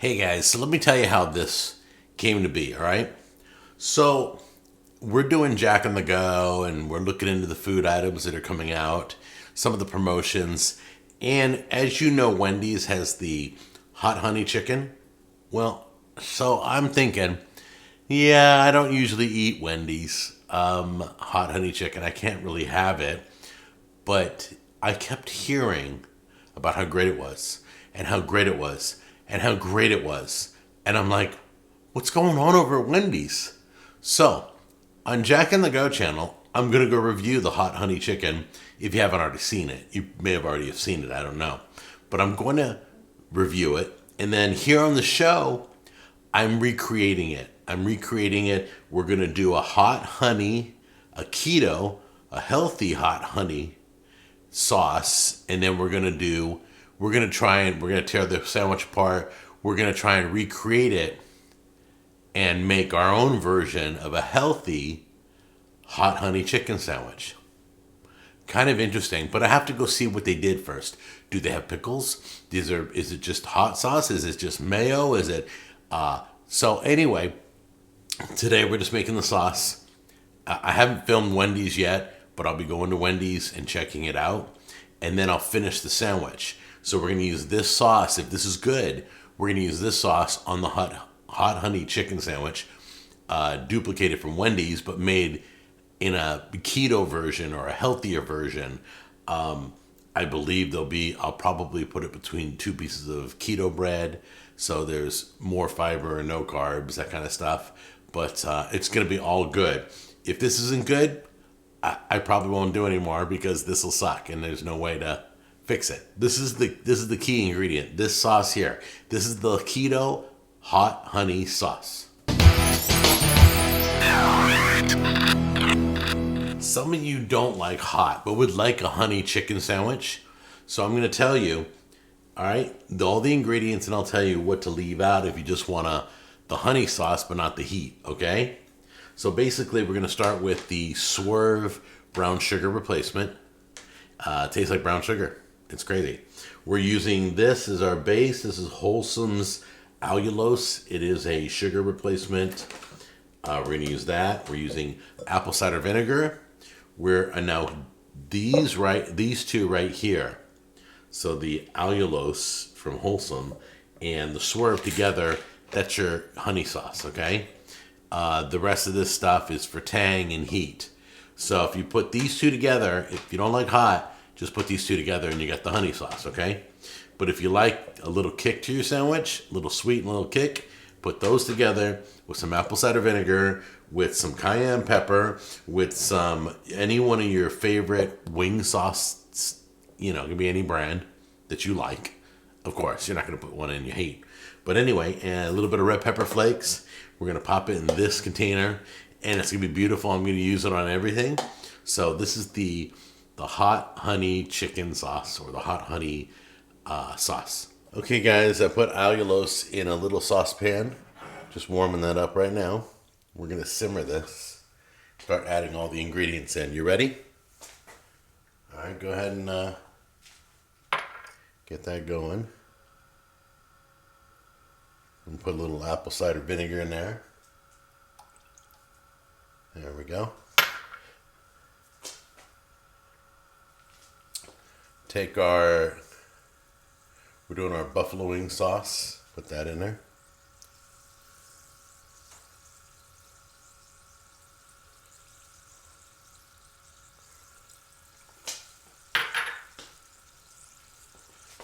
Hey guys, so let me tell you how this came to be, all right? So we're doing Jack on the Go and we're looking into the food items that are coming out, some of the promotions. And as you know, Wendy's has the hot honey chicken. Well, so I'm thinking, yeah, I don't usually eat Wendy's hot honey chicken. I can't really have it. But I kept hearing about how great it was and how great it was and how great it was. And I'm like, what's going on over at Wendy's? So on Jack and the Go channel, I'm going to go review the hot honey chicken. If you haven't already seen it, you may have already have seen it. I don't know. But I'm going to review it. And then here on the show, I'm recreating it. We're going to do a hot honey, a keto, a healthy hot honey sauce, and then we're gonna tear the sandwich apart. We're gonna try and recreate it and make our own version of a healthy hot honey chicken sandwich. Kind of interesting, but I have to go see what they did first. Do they have pickles? Is it just hot sauce? Is it just mayo? Is it so anyway, today we're just making the sauce. I haven't filmed Wendy's yet, but I'll be going to Wendy's and checking it out. And then I'll finish the sandwich. So we're going to use this sauce. If this is good, we're going to use this sauce on the hot honey chicken sandwich, duplicated from Wendy's, but made in a keto version or a healthier version. I believe I'll probably put it between two pieces of keto bread. So there's more fiber and no carbs, that kind of stuff. But it's going to be all good. If this isn't good, I probably won't do anymore because this will suck and there's no way to fix it. This is the key ingredient. This sauce here. This is the keto hot honey sauce. Some of you don't like hot, but would like a honey chicken sandwich. So I'm going to tell you, all right, all the ingredients, and I'll tell you what to leave out if you just want the honey sauce but not the heat, okay? So basically, we're going to start with the SWERVE brown sugar replacement. It tastes like brown sugar. It's crazy. We're using this as our base. This is Wholesome's allulose. It is a sugar replacement. We're going to use that. We're using apple cider vinegar. Now these two right here. So the allulose from Wholesome and the SWERVE together, that's your honey sauce, okay? The rest of this stuff is for tang and heat. So if you put these two together, if you don't like hot, just put these two together and you got the honey sauce, okay? But if you like a little kick to your sandwich, a little sweet and a little kick, put those together with some apple cider vinegar, with some cayenne pepper, with any one of your favorite wing sauce, it can be any brand that you like. Of course, you're not going to put one in you hate. But anyway, and a little bit of red pepper flakes. We're going to pop it in this container, and it's going to be beautiful. I'm going to use it on everything. So this is the hot honey chicken sauce, or the hot honey sauce. Okay, guys, I put allulose in a little saucepan. Just warming that up right now. We're going to simmer this. Start adding all the ingredients in. You ready? All right, go ahead and get that going. And put a little apple cider vinegar in there. There we go. We're doing our buffalo wing sauce. Put that in there.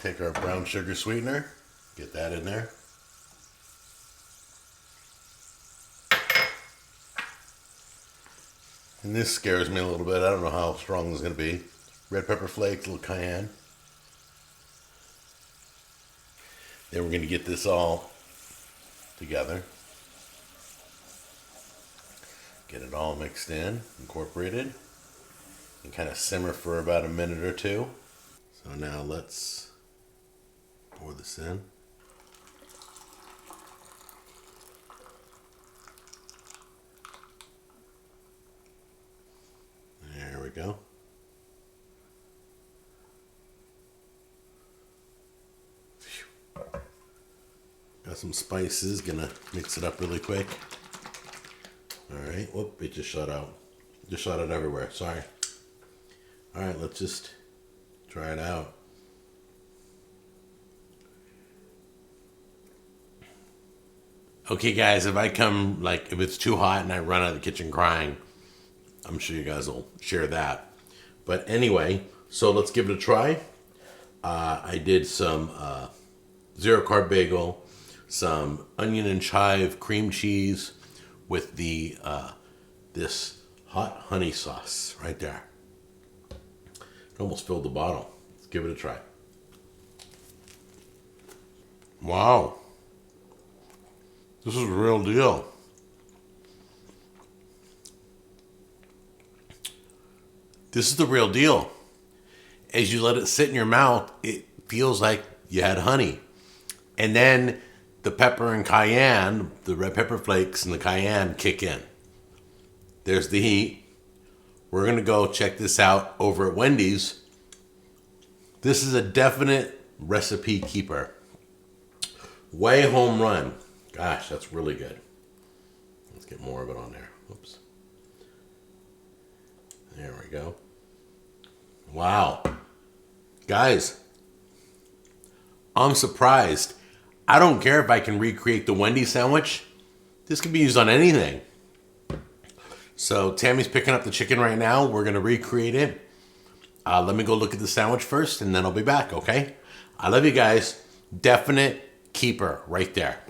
Take our brown sugar sweetener. Get that in there. And this scares me a little bit. I don't know how strong this is going to be. Red pepper flakes, a little cayenne. Then we're going to get this all together. Get it all mixed in, incorporated, and kind of simmer for about a minute or two. So now let's pour this in. There we go. Got some spices. Gonna mix it up really quick. All right. Whoop! It just shot out. Just shot out everywhere. Sorry. All right. Let's just try it out. Okay, guys. If it's too hot and I run out of the kitchen crying, I'm sure you guys will share that. But anyway, so let's give it a try. I did some zero carb bagel, some onion and chive cream cheese with the this hot honey sauce right there. It almost filled the bottle. Let's give it a try. Wow. This is the real deal. This is the real deal. As you let it sit in your mouth, it feels like you had honey. And then the pepper and cayenne, the red pepper flakes and the cayenne kick in. There's the heat. We're going to go check this out over at Wendy's. This is a definite recipe keeper. Way home run. Gosh, that's really good. Let's get more of it on there. Oops. There we go. Wow. Guys, I'm surprised. I don't care if I can recreate the Wendy's sandwich. This can be used on anything. So Tammy's picking up the chicken right now. We're going to recreate it. Let me go look at the sandwich first, and then I'll be back, okay? I love you guys. Definite keeper right there.